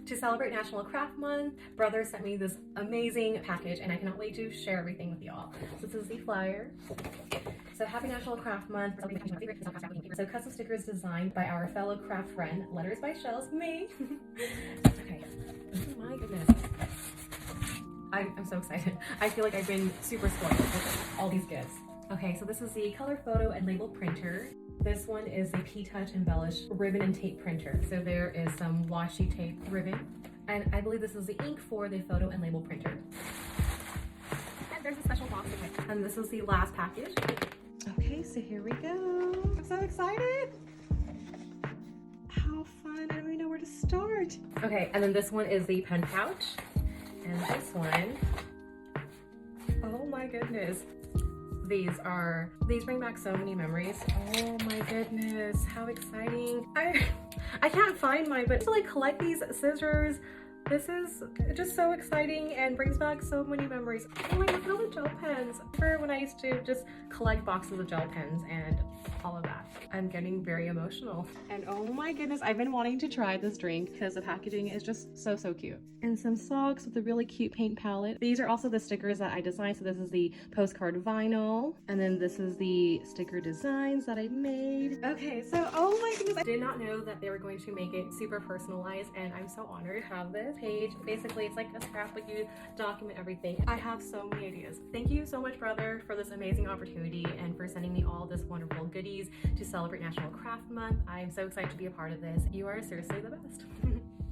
To celebrate National Craft Month, brother sent me this amazing package and I cannot wait to share everything with y'all. So this is the flyer. So happy National Craft Month. So custom stickers designed by our fellow craft friend, Letters by Shells, me. Okay, oh my goodness. I'm so excited. I feel like I've been super spoiled with all these gifts. Okay, so this is the color photo and label printer. This one is the P-Touch embellished ribbon and tape printer. So there is some washi tape ribbon. And I believe this is the ink for the photo and label printer. And there's a special box with it. And this is the last package. Okay, so here we go. I'm so excited. How fun, I don't even know where to start. Okay, and then this one is the pen pouch. And this one, oh my goodness. These bring back so many memories. Oh my goodness, how exciting. I can't find mine, but to like collect these scissors, this is just so exciting and brings back so many memories. Oh my god, look at all the gel pens. I remember when I used to just collect boxes of gel pens and all of that. I'm getting very emotional. And oh my goodness, I've been wanting to try this drink because the packaging is just so cute. And some socks with a really cute paint palette. These are also the stickers that I designed. So this is the postcard vinyl. And then this is the sticker designs that I made. Okay, so oh my goodness, I did not know that they were going to make it super personalized, and I'm so honored to have this page. Basically, it's like a scrapbook. You document everything. I have so many ideas. Thank you so much, brother, for this amazing opportunity and for sending me all this wonderful goodies to celebrate National Craft Month. I'm so excited to be a part of this. You are seriously the best.